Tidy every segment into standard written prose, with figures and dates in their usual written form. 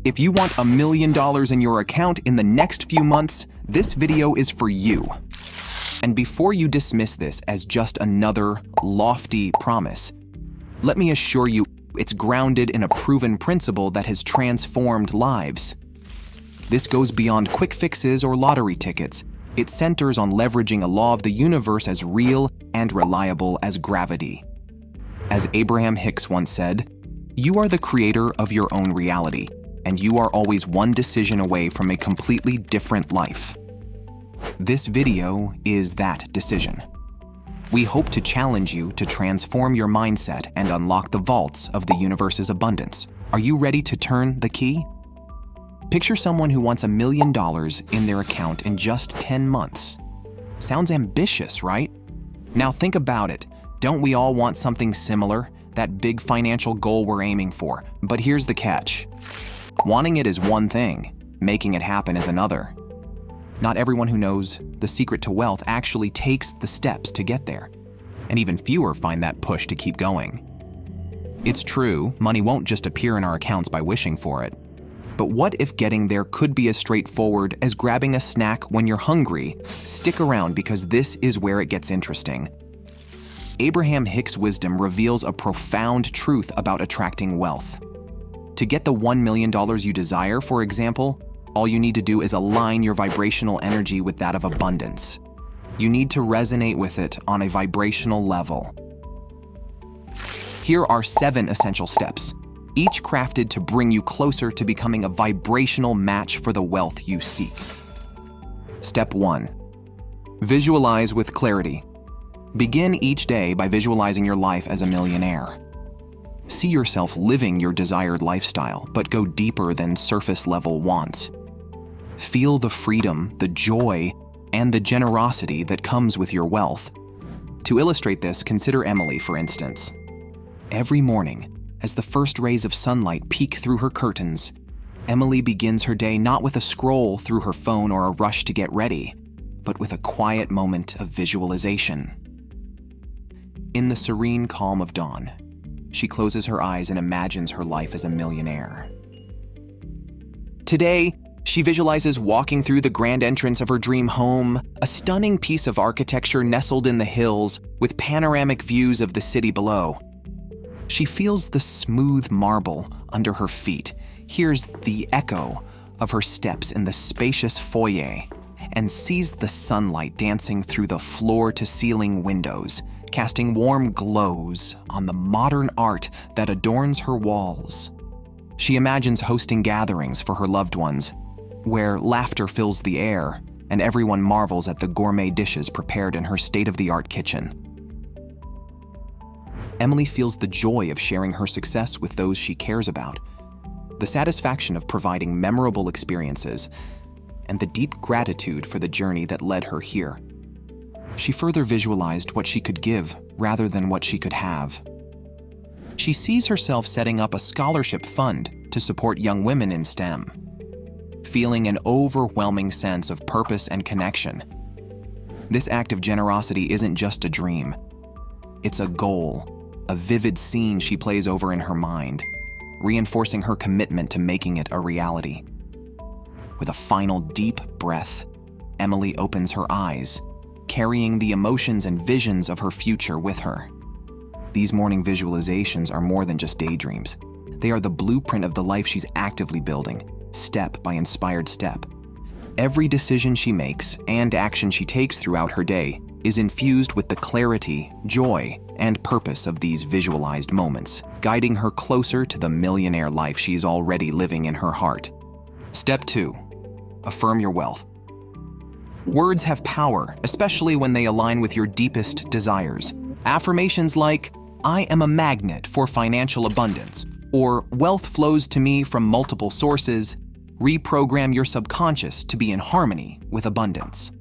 If you want $1 million in your account in the next few months, this video is for you. And before you dismiss this as just another lofty promise, let me assure you it's grounded in a proven principle that has transformed lives. This goes beyond quick fixes or lottery tickets. It centers on leveraging a law of the universe as real and reliable as gravity. As Abraham Hicks once said, "You are the creator of your own reality, and you are always one decision away from a completely different life." This video is that decision. We hope to challenge you to transform your mindset and unlock the vaults of the universe's abundance. Are you ready to turn the key? Picture someone who wants $1 million in their account in just 10 months. Sounds ambitious, right? Now think about it. Don't we all want something similar? That big financial goal we're aiming for. But here's the catch. Wanting it is one thing, making it happen is another. Not everyone who knows the secret to wealth actually takes the steps to get there, and even fewer find that push to keep going. It's true, money won't just appear in our accounts by wishing for it. But what if getting there could be as straightforward as grabbing a snack when you're hungry? Stick around because this is where it gets interesting. Abraham Hicks' wisdom reveals a profound truth about attracting wealth. To get the $1 million you desire, for example, all you need to do is align your vibrational energy with that of abundance. You need to resonate with it on a vibrational level. Here are 7 essential steps, each crafted to bring you closer to becoming a vibrational match for the wealth you seek. Step 1. Visualize with clarity. Begin each day by visualizing your life as a millionaire. See yourself living your desired lifestyle, but go deeper than surface-level wants. Feel the freedom, the joy, and the generosity that comes with your wealth. To illustrate this, consider Emily, for instance. Every morning, as the first rays of sunlight peek through her curtains, Emily begins her day not with a scroll through her phone or a rush to get ready, but with a quiet moment of visualization. In the serene calm of dawn, she closes her eyes and imagines her life as a millionaire. Today, she visualizes walking through the grand entrance of her dream home, a stunning piece of architecture nestled in the hills with panoramic views of the city below. She feels the smooth marble under her feet, hears the echo of her steps in the spacious foyer, and sees the sunlight dancing through the floor-to-ceiling windows, casting warm glows on the modern art that adorns her walls. She imagines hosting gatherings for her loved ones, where laughter fills the air and everyone marvels at the gourmet dishes prepared in her state-of-the-art kitchen. Emily feels the joy of sharing her success with those she cares about, the satisfaction of providing memorable experiences, and the deep gratitude for the journey that led her here. She further visualized what she could give rather than what she could have. She sees herself setting up a scholarship fund to support young women in STEM, feeling an overwhelming sense of purpose and connection. This act of generosity isn't just a dream. It's a goal, a vivid scene she plays over in her mind, reinforcing her commitment to making it a reality. With a final deep breath, Emily opens her eyes, carrying the emotions and visions of her future with her. These morning visualizations are more than just daydreams. They are the blueprint of the life she's actively building, step by inspired step. Every decision she makes and action she takes throughout her day is infused with the clarity, joy, and purpose of these visualized moments, guiding her closer to the millionaire life she's already living in her heart. Step 2. Affirm your wealth. Words have power, especially when they align with your deepest desires. Affirmations like, "I am a magnet for financial abundance," or "wealth flows to me from multiple sources," reprogram your subconscious to be in harmony with abundance.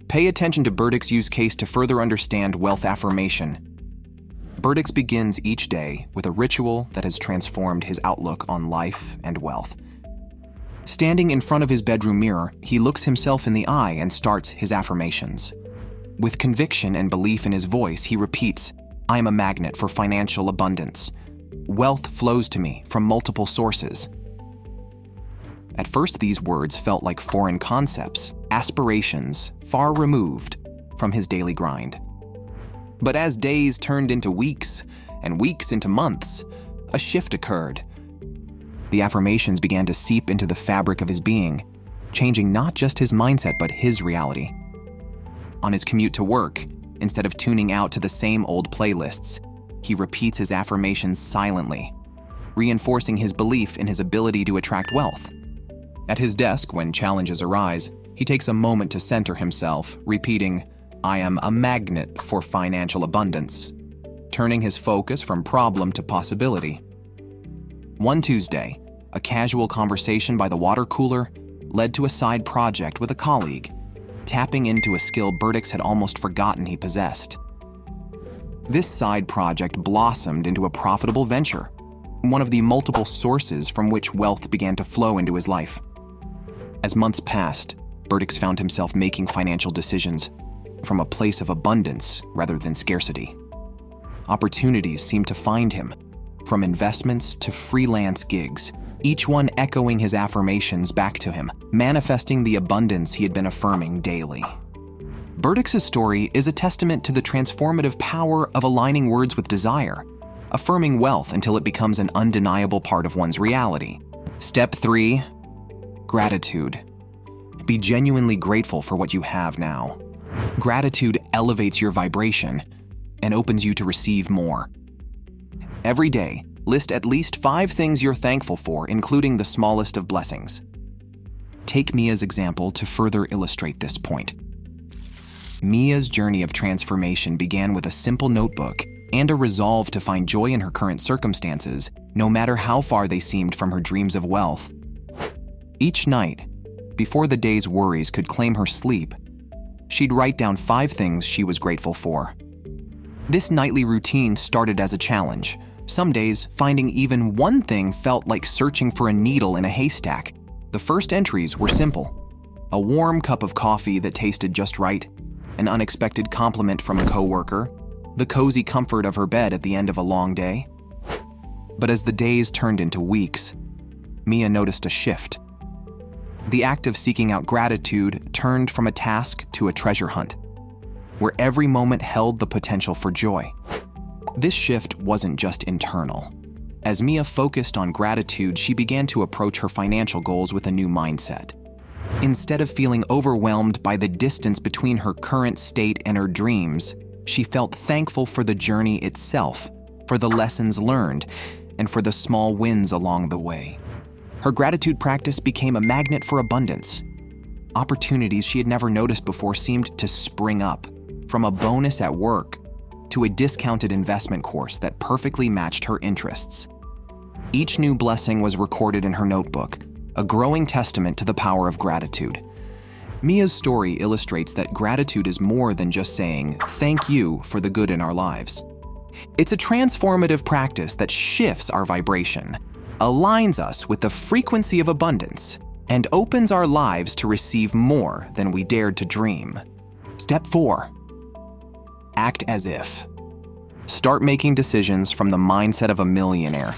Pay attention to Burdick's use case to further understand wealth affirmation. Burdick begins each day with a ritual that has transformed his outlook on life and wealth. Standing in front of his bedroom mirror, he looks himself in the eye and starts his affirmations. With conviction and belief in his voice, he repeats, "I am a magnet for financial abundance. Wealth flows to me from multiple sources." first, these words felt like foreign concepts, aspirations far removed from his daily grind. But as days turned into weeks and weeks into months, a shift occurred. The affirmations began to seep into the fabric of his being, changing not just his mindset but his reality. On his commute to work, instead of tuning out to the same old playlists, he repeats his affirmations silently, reinforcing his belief in his ability to attract wealth. At his desk, when challenges arise, he takes a moment to center himself, repeating, "I am a magnet for financial abundance," turning his focus from problem to possibility. One Tuesday, a casual conversation by the water cooler led to a side project with a colleague, tapping into a skill Hicks had almost forgotten he possessed. This side project blossomed into a profitable venture, one of the multiple sources from which wealth began to flow into his life. As months passed, Hicks found himself making financial decisions from a place of abundance rather than scarcity. Opportunities seemed to find him, from investments to freelance gigs, each one echoing his affirmations back to him, manifesting the abundance he had been affirming daily. Hicks' story is a testament to the transformative power of aligning words with desire, affirming wealth until it becomes an undeniable part of one's reality. Step 3. Gratitude. Be genuinely grateful for what you have now. Gratitude elevates your vibration and opens you to receive more. Every day, list at least 5 things you're thankful for, including the smallest of blessings. Take Mia's example to further illustrate this point. Mia's journey of transformation began with a simple notebook and a resolve to find joy in her current circumstances, no matter how far they seemed from her dreams of wealth. Each night, before the day's worries could claim her sleep, she'd write down 5 things she was grateful for. This nightly routine started as a challenge. Some days, finding even one thing felt like searching for a needle in a haystack. The first entries were simple: a warm cup of coffee that tasted just right, an unexpected compliment from a coworker, the cozy comfort of her bed at the end of a long day. But as the days turned into weeks, Mia noticed a shift. The act of seeking out gratitude turned from a task to a treasure hunt, where every moment held the potential for joy. This shift wasn't just internal. As Mia focused on gratitude, she began to approach her financial goals with a new mindset. Instead of feeling overwhelmed by the distance between her current state and her dreams, she felt thankful for the journey itself, for the lessons learned, and for the small wins along the way. Her gratitude practice became a magnet for abundance. Opportunities she had never noticed before seemed to spring up, from a bonus at work to a discounted investment course that perfectly matched her interests. Each new blessing was recorded in her notebook, a growing testament to the power of gratitude. Mia's story illustrates that gratitude is more than just saying thank you for the good in our lives. It's a transformative practice that shifts our vibration, aligns us with the frequency of abundance, and opens our lives to receive more than we dared to dream. Step 4. Act as if. Start making decisions from the mindset of a millionaire.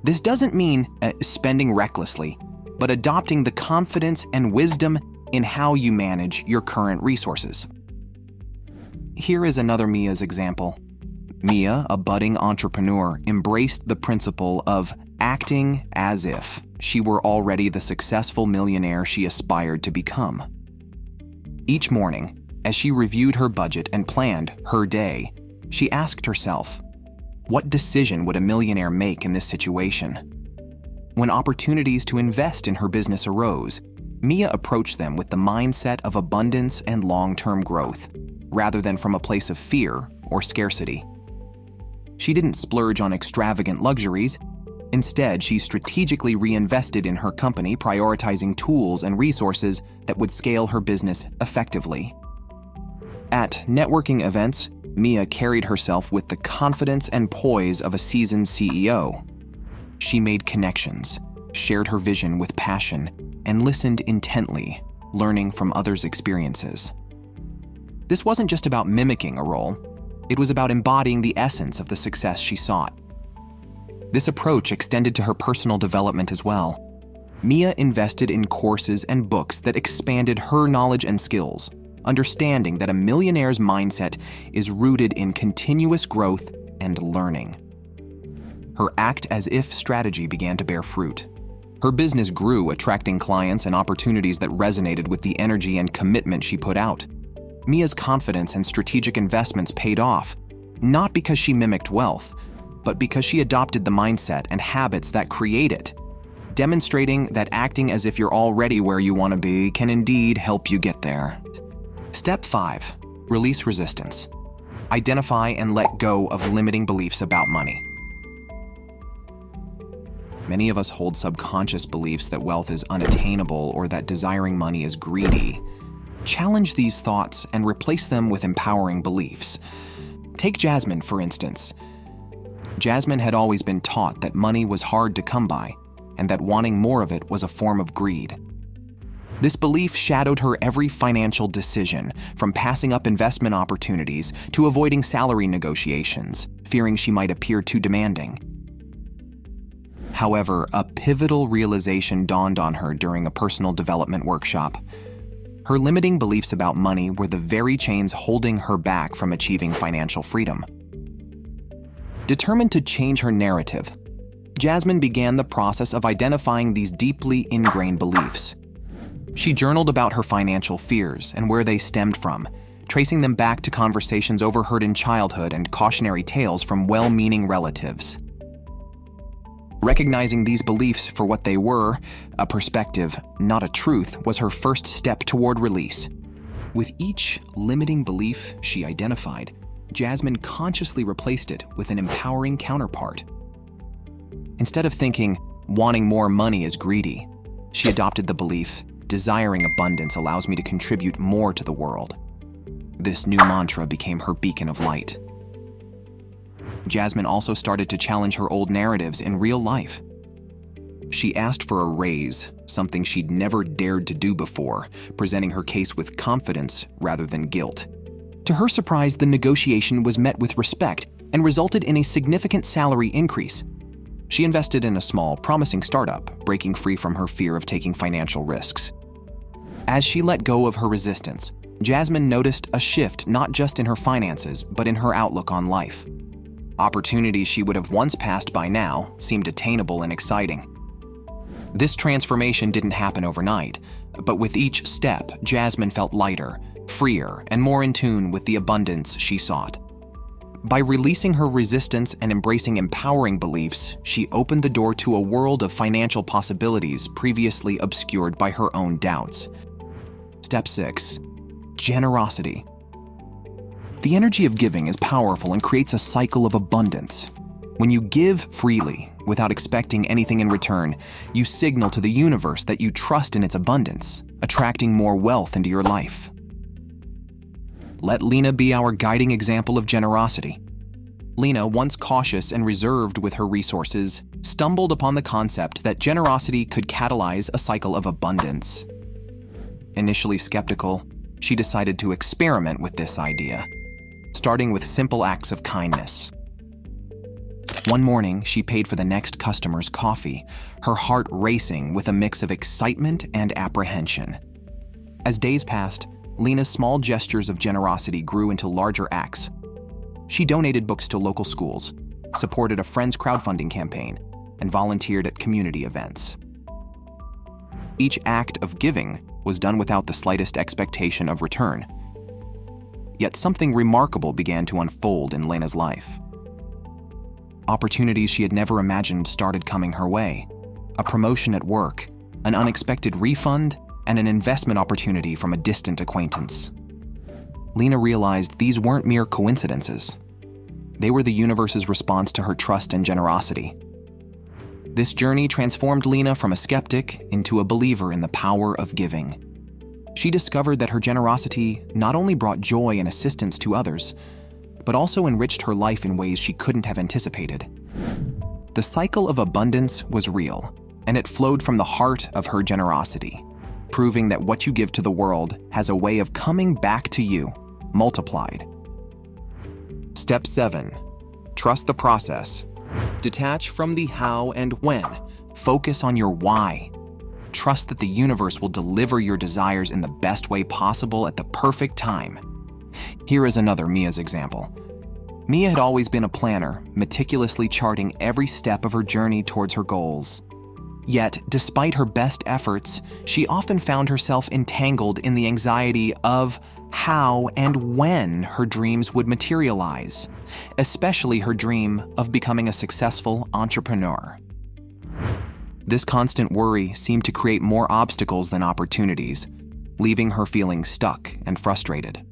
This doesn't mean spending recklessly, but adopting the confidence and wisdom in how you manage your current resources. Here is another Mia's example. Mia, a budding entrepreneur, embraced the principle of acting as if she were already the successful millionaire she aspired to become. Each morning, as she reviewed her budget and planned her day, she asked herself, what decision would a millionaire make in this situation? When opportunities to invest in her business arose, Mia approached them with the mindset of abundance and long-term growth, rather than from a place of fear or scarcity. She didn't splurge on extravagant luxuries. Instead, she strategically reinvested in her company, prioritizing tools and resources that would scale her business effectively. At networking events, Mia carried herself with the confidence and poise of a seasoned CEO. She made connections, shared her vision with passion, and listened intently, learning from others' experiences. This wasn't just about mimicking a role. It was about embodying the essence of the success she sought. This approach extended to her personal development as well. Mia invested in courses and books that expanded her knowledge and skills, understanding that a millionaire's mindset is rooted in continuous growth and learning. Her act-as-if strategy began to bear fruit. Her business grew, attracting clients and opportunities that resonated with the energy and commitment she put out. Mia's confidence and strategic investments paid off, not because she mimicked wealth, but because she adopted the mindset and habits that create it, demonstrating that acting as if you're already where you want to be can indeed help you get there. Step 5. Release resistance. Identify and let go of limiting beliefs about money. Many of us hold subconscious beliefs that wealth is unattainable or that desiring money is greedy. Challenge these thoughts and replace them with empowering beliefs. Take Jasmine, for instance. Jasmine had always been taught that money was hard to come by, and that wanting more of it was a form of greed. This belief shadowed her every financial decision, from passing up investment opportunities to avoiding salary negotiations, fearing she might appear too demanding. However, a pivotal realization dawned on her during a personal development workshop. Her limiting beliefs about money were the very chains holding her back from achieving financial freedom. Determined to change her narrative, Jasmine began the process of identifying these deeply ingrained beliefs. She journaled about her financial fears and where they stemmed from, tracing them back to conversations overheard in childhood and cautionary tales from well-meaning relatives. Recognizing these beliefs for what they were, a perspective, not a truth, was her first step toward release. With each limiting belief she identified, Jasmine consciously replaced it with an empowering counterpart. Instead of thinking, wanting more money is greedy, she adopted the belief, desiring abundance allows me to contribute more to the world. This new mantra became her beacon of light. Jasmine also started to challenge her old narratives in real life. She asked for a raise, something she'd never dared to do before, presenting her case with confidence rather than guilt. To her surprise, the negotiation was met with respect and resulted in a significant salary increase. She invested in a small, promising startup, breaking free from her fear of taking financial risks. As she let go of her resistance, Jasmine noticed a shift not just in her finances, but in her outlook on life. Opportunities she would have once passed by now seemed attainable and exciting. This transformation didn't happen overnight, but with each step, Jasmine felt lighter, freer, and more in tune with the abundance she sought. By releasing her resistance and embracing empowering beliefs, she opened the door to a world of financial possibilities previously obscured by her own doubts. Step 6. Generosity. The energy of giving is powerful and creates a cycle of abundance. When you give freely, without expecting anything in return, you signal to the universe that you trust in its abundance, attracting more wealth into your life. Let Lena be our guiding example of generosity. Lena, once cautious and reserved with her resources, stumbled upon the concept that generosity could catalyze a cycle of abundance. Initially skeptical, she decided to experiment with this idea, starting with simple acts of kindness. One morning, she paid for the next customer's coffee, her heart racing with a mix of excitement and apprehension. As days passed, Lena's small gestures of generosity grew into larger acts. She donated books to local schools, supported a friend's crowdfunding campaign, and volunteered at community events. Each act of giving was done without the slightest expectation of return. Yet something remarkable began to unfold in Lena's life. Opportunities she had never imagined started coming her way. A promotion at work, an unexpected refund, and an investment opportunity from a distant acquaintance. Lena realized these weren't mere coincidences. They were the universe's response to her trust and generosity. This journey transformed Lena from a skeptic into a believer in the power of giving. She discovered that her generosity not only brought joy and assistance to others, but also enriched her life in ways she couldn't have anticipated. The cycle of abundance was real, and it flowed from the heart of her generosity, proving that what you give to the world has a way of coming back to you, multiplied. Step 7. Trust the process. Detach from the how and when. Focus on your why. Trust that the universe will deliver your desires in the best way possible at the perfect time. Here is another Mia's example. Mia had always been a planner, meticulously charting every step of her journey towards her goals. Yet, despite her best efforts, she often found herself entangled in the anxiety of how and when her dreams would materialize, especially her dream of becoming a successful entrepreneur. This constant worry seemed to create more obstacles than opportunities, leaving her feeling stuck and frustrated.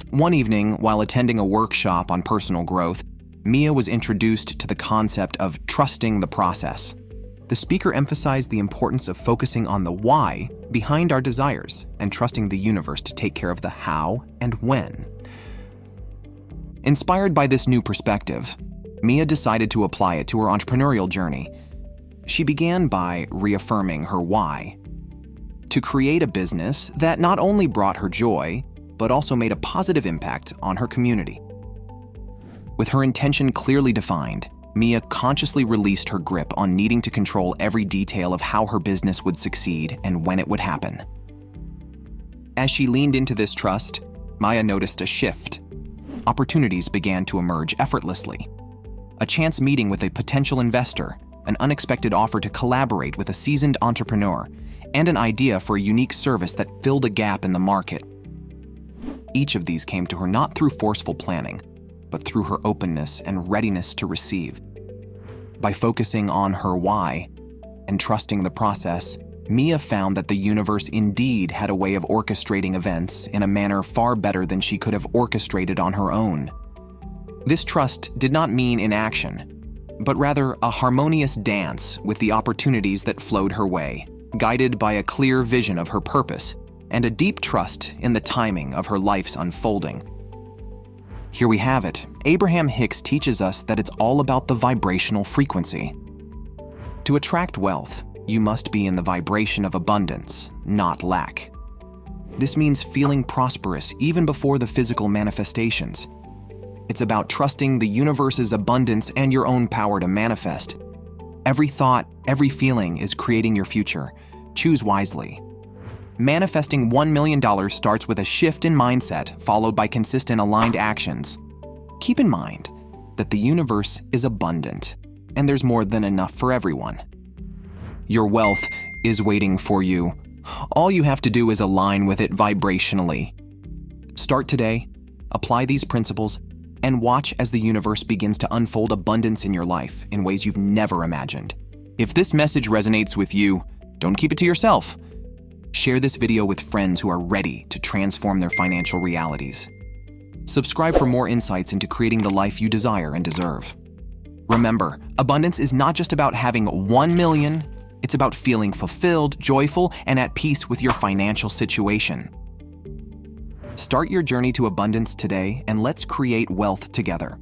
One evening, while attending a workshop on personal growth, Mia was introduced to the concept of trusting the process. The speaker emphasized the importance of focusing on the why behind our desires and trusting the universe to take care of the how and when. Inspired by this new perspective, Mia decided to apply it to her entrepreneurial journey. She began by reaffirming her why: to create a business that not only brought her joy, but also made a positive impact on her community. With her intention clearly defined, Mia consciously released her grip on needing to control every detail of how her business would succeed and when it would happen. As she leaned into this trust, Mia noticed a shift. Opportunities began to emerge effortlessly. A chance meeting with a potential investor, an unexpected offer to collaborate with a seasoned entrepreneur, and an idea for a unique service that filled a gap in the market. Each of these came to her not through forceful planning, but through her openness and readiness to receive. By focusing on her why and trusting the process, Mia found that the universe indeed had a way of orchestrating events in a manner far better than she could have orchestrated on her own. This trust did not mean inaction, but rather a harmonious dance with the opportunities that flowed her way, guided by a clear vision of her purpose and a deep trust in the timing of her life's unfolding. Here we have it. Abraham Hicks teaches us that it's all about the vibrational frequency. To attract wealth, you must be in the vibration of abundance, not lack. This means feeling prosperous even before the physical manifestations. It's about trusting the universe's abundance and your own power to manifest. Every thought, every feeling is creating your future. Choose wisely. Manifesting $1 million starts with a shift in mindset followed by consistent aligned actions. Keep in mind that the universe is abundant and there's more than enough for everyone. Your wealth is waiting for you. All you have to do is align with it vibrationally. Start today, apply these principles, and watch as the universe begins to unfold abundance in your life in ways you've never imagined. If this message resonates with you, don't keep it to yourself. Share this video with friends who are ready to transform their financial realities. Subscribe for more insights into creating the life you desire and deserve. Remember, abundance is not just about having 1 million, it's about feeling fulfilled, joyful, and at peace with your financial situation. Start your journey to abundance today, and let's create wealth together.